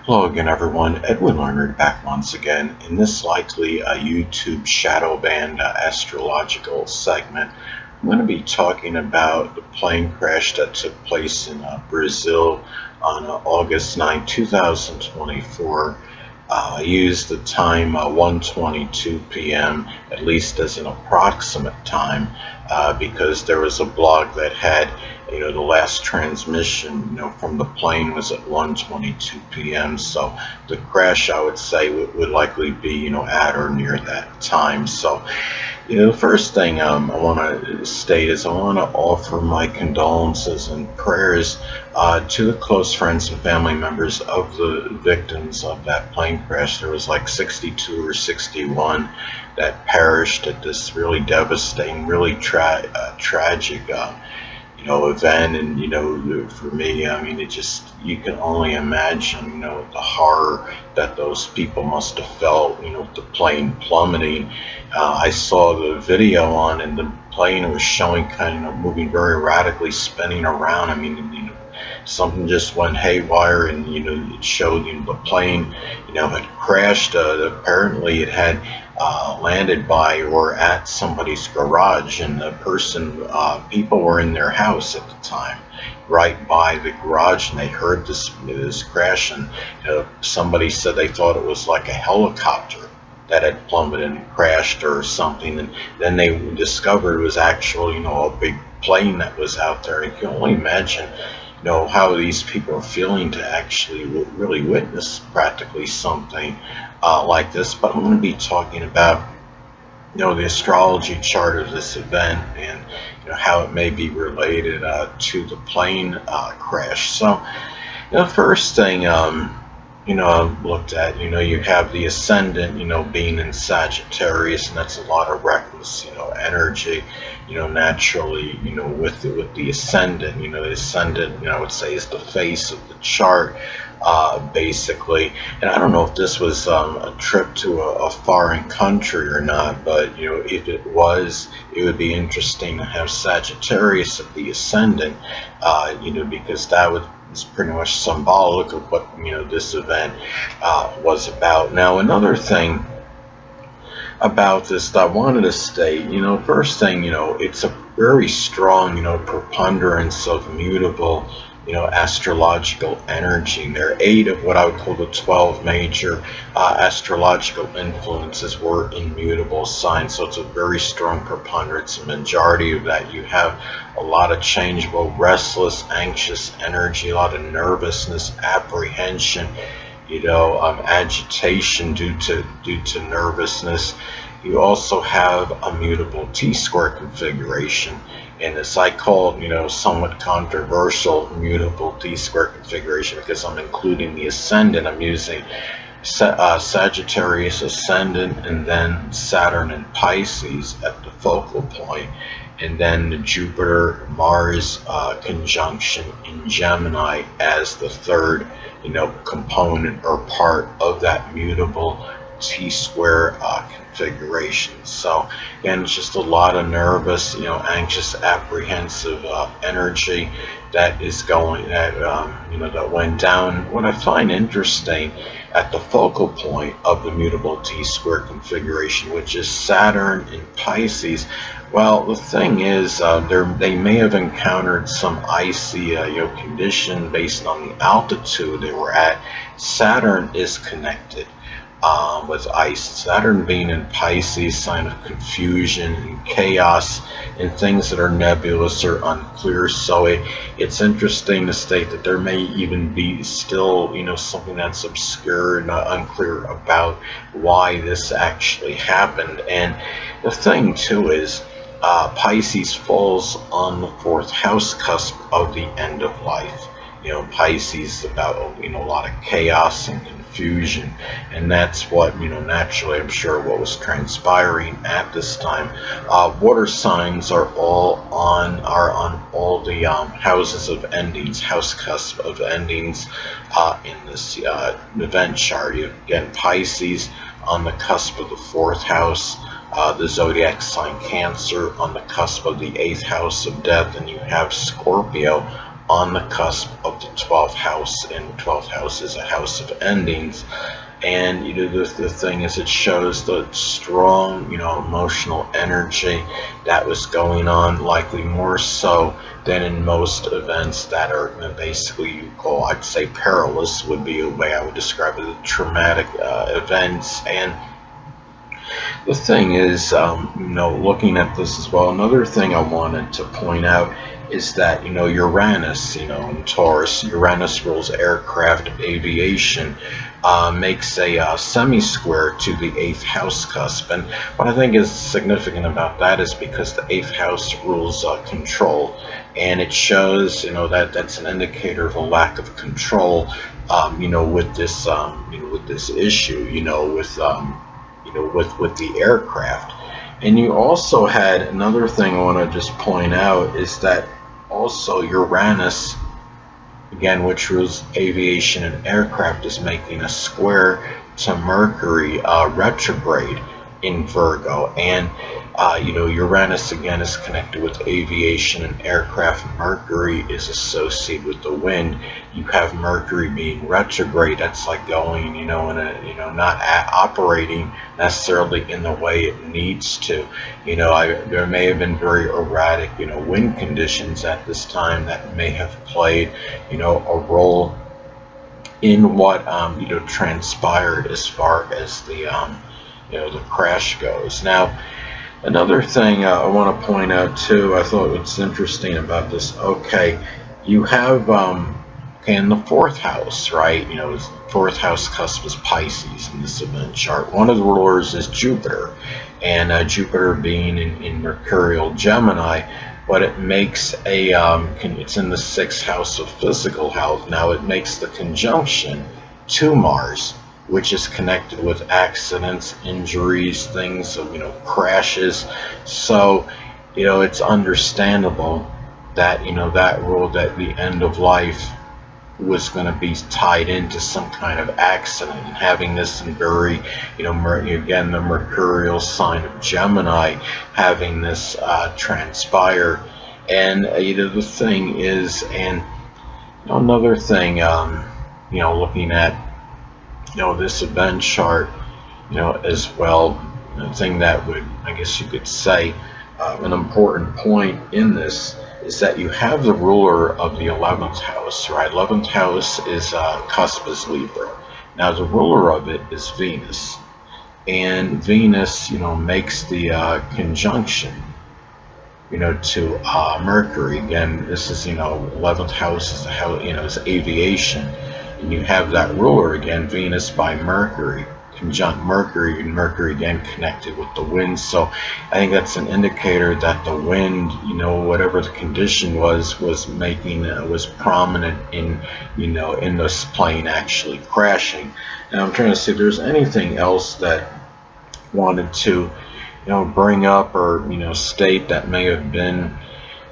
Hello again, everyone. Edwin Learnard back once again. In this likely YouTube shadow band astrological segment, I'm going to be talking about the plane crash that took place in Brazil on August 9, 2024. I used the time 1:22 p.m. at least as an approximate time because there was a blog that had the last transmission from the plane was at 1:22 p.m. So the crash, I would say, would likely be at or near that time. So the first thing I want to state is I want to offer my condolences and prayers to the close friends and family members of the victims of that plane crash. There was like 62 or 61 that perished at this really devastating, really tragic event. And for me, I mean, it just, you can only imagine the horror that those people must have felt with the plane plummeting. I saw the video on, and the plane was showing kind of moving very radically, spinning around. I mean, something just went haywire, and it showed the plane had crashed. Apparently it had landed by or at somebody's garage, and people were in their house at the time, right by the garage, and they heard this crash. And somebody said they thought it was like a helicopter that had plummeted and crashed or something, and then they discovered it was actually a big plane that was out there. And you can only imagine how these people are feeling to actually really witness practically something like this. But I'm going to be talking about the astrology chart of this event, and how it may be related to the plane crash. So the first thing I've looked at, you have the ascendant, being in Sagittarius, and that's a lot of reckless, energy, naturally, with the ascendant. The ascendant, I would say, is the face of the chart, basically. And I don't know if this was a trip to a foreign country or not, but if it was, it would be interesting to have Sagittarius at the ascendant, because that would is pretty much symbolic of what this event was about. Now, another thing about this that I wanted to state, first thing, it's a very strong, preponderance of mutable, astrological energy. There are 8 of what I would call the 12 major astrological influences were immutable signs. So it's a very strong preponderance. A majority of that, you have a lot of changeable, restless, anxious energy, a lot of nervousness, apprehension, agitation due to nervousness. You also have a mutable T-square configuration, and this I call somewhat controversial mutable T-square configuration because I'm including the ascendant. I'm using Sagittarius ascendant, and then Saturn and Pisces at the focal point, and then the Jupiter Mars conjunction in Gemini as the third component or part of that mutable T-square configuration. So again, it's just a lot of nervous, anxious, apprehensive energy that is going that went down. What I find interesting at the focal point of the mutable T-square configuration, which is Saturn in Pisces. Well, the thing is, they may have encountered some icy condition based on the altitude they were at. Saturn is connected with ice. Saturn being in Pisces, sign of confusion and chaos and things that are nebulous or unclear. So it's interesting to state that there may even be still something that's obscure and unclear about why this actually happened. And the thing too is Pisces falls on the 4th house cusp of the end of life. Pisces is about a lot of chaos and confusion, and that's what naturally, I'm sure, what was transpiring at this time. Water signs are on all the houses of endings, house cusp of endings in this event chart. Again, Pisces on the cusp of the 4th house. The zodiac sign Cancer on the cusp of the 8th house of death, and you have Scorpio on the cusp of the 12th house, and the 12th house is a house of endings. And the thing is, it shows the strong emotional energy that was going on, likely more so than in most events that are basically, I'd say perilous would be a way I would describe it, traumatic events. And the thing is, looking at this as well, another thing I wanted to point out is that, Uranus, in Taurus, Uranus rules aircraft aviation, makes a semi-square to the 8th house cusp. And what I think is significant about that is because the 8th house rules control, and it shows, that that's an indicator of a lack of control, with this, with this issue, with the aircraft. And you also had another thing I want to just point out is that also Uranus, again, which rules aviation and aircraft, is making a square to Mercury retrograde in Virgo. And Uranus again is connected with aviation and aircraft. Mercury is associated with the wind. You have Mercury being retrograde. That's like going, in a, not operating necessarily in the way it needs to. There may have been very erratic, wind conditions at this time that may have played, a role in what transpired as far as the the crash goes. Now, another thing I want to point out too, I thought what's interesting about this, okay, you have in the 4th house, right? The 4th house cusp is Pisces in this event chart. One of the rulers is Jupiter, and Jupiter being in Mercurial Gemini, but it makes a it's in the 6th house of physical health. Now it makes the conjunction to Mars, which is connected with accidents, injuries, things of crashes. So it's understandable that that rule that the end of life was going to be tied into some kind of accident, and having this in very again the mercurial sign of Gemini, having this transpire. And the thing is, and another thing, looking at this event chart, as well, the thing that would, I guess you could say, an important point in this is that you have the ruler of the 11th house, right? 11th house is cusp is Libra. Now the ruler of it is Venus, and Venus, makes the conjunction, to Mercury. Again, this is 11th house is the house, is aviation, and you have that ruler again, Venus by Mercury, conjunct Mercury, and Mercury again connected with the wind. So I think that's an indicator that the wind, whatever the condition was making, was prominent in, in this plane actually crashing. Now I'm trying to see if there's anything else that wanted to, bring up or, state that may have been,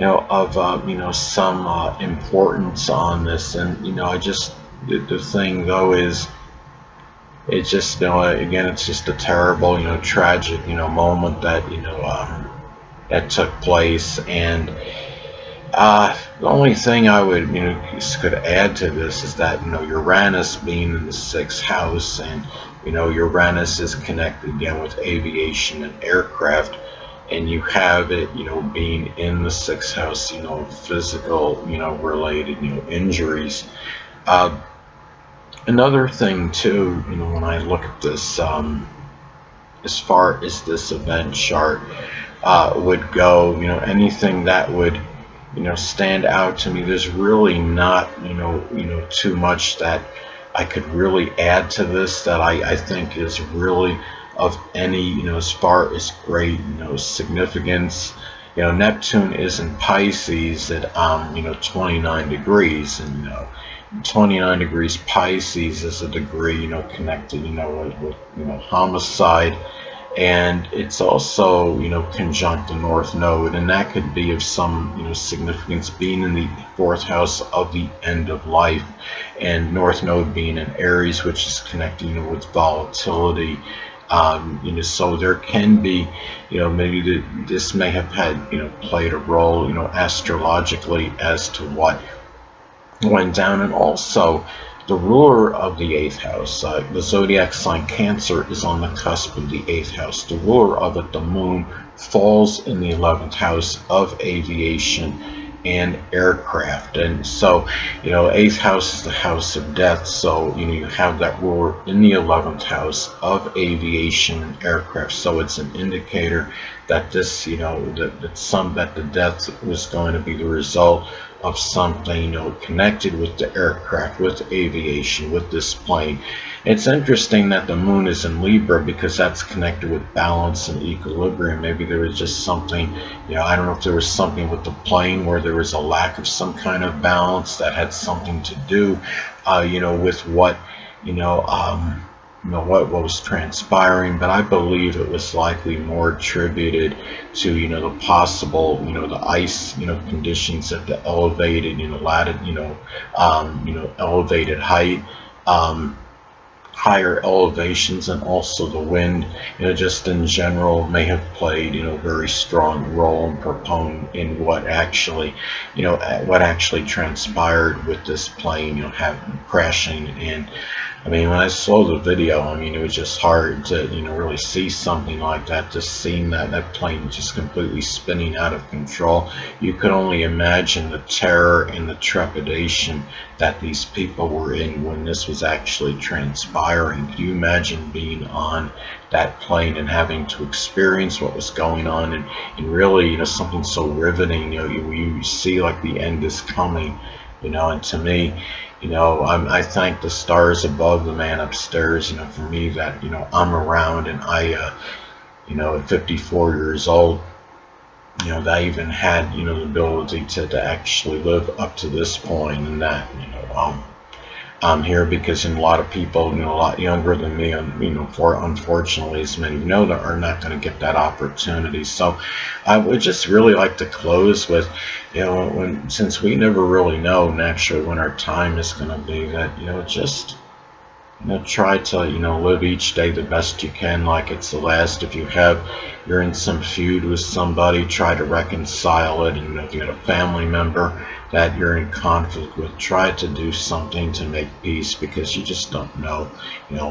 of, some importance on this. And, I just, the thing though is, it's just, again, it's just a terrible, tragic, moment that, that took place. And the only thing I would, could add to this is that, Uranus being in the 6th house, and, Uranus is connected again with aviation and aircraft, and you have it, being in the 6th house, physical, related, injuries. Another thing too, when I look at this, as far as this event chart would go, anything that would, stand out to me, there's really not, too much that I could really add to this that I think is really of any, as far as great, significance. Neptune is in Pisces at, 29 degrees, and, 29 degrees Pisces is a degree, connected, with homicide, and it's also, conjunct the North Node, and that could be of some, significance, being in the 4th house of the end of life, and North Node being in Aries, which is connected, with volatility. So there can be, maybe this may have had, played a role, astrologically as to what went down. And also the ruler of the 8th house, the zodiac sign Cancer, is on the cusp of the 8th house. The ruler of it, the moon, falls in the 11th house of aviation and aircraft. And so, 8th house is the house of death. So, you have that ruler in the 11th house of aviation and aircraft. So it's an indicator that this, that the death was going to be the result of something, connected with the aircraft, with aviation, with this plane. It's interesting that the moon is in Libra, because that's connected with balance and equilibrium. Maybe there was just something, I don't know if there was something with the plane where there was a lack of some kind of balance that had something to do, with what, what was transpiring. But I believe it was likely more attributed to, the possible, the ice, conditions at the elevated, elevated height, higher elevations, and also the wind, just in general may have played, a very strong role and proponent in what actually, what actually transpired with this plane, having crashing. And I mean, when I saw the video, I mean, it was just hard to, really see something like that. Just seeing that plane just completely spinning out of control. You could only imagine the terror and the trepidation that these people were in when this was actually transpiring. Could you imagine being on that plane and having to experience what was going on, and really, something so riveting, you see like the end is coming, and to me, I thank the stars above, the man upstairs, for me, that, I'm around, and I, at 54 years old, that I even had, the ability to actually live up to this point, and that, I'm here because a lot of people, a lot younger than me, unfortunately, as many know, that are not going to get that opportunity. So I would just really like to close with, since we never really know naturally when our time is going to be, that, just, try to, live each day the best you can, like it's the last. If you're in some feud with somebody, try to reconcile it. And if you got a family member that you're in conflict with, try to do something to make peace, because you just don't know,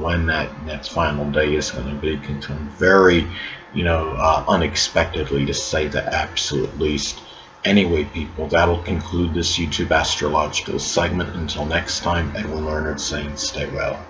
when that final day is going to be. It can come very, unexpectedly, to say the absolute least. Anyway, people, that'll conclude this YouTube astrological segment. Until next time, Edwin Learnard saying stay well.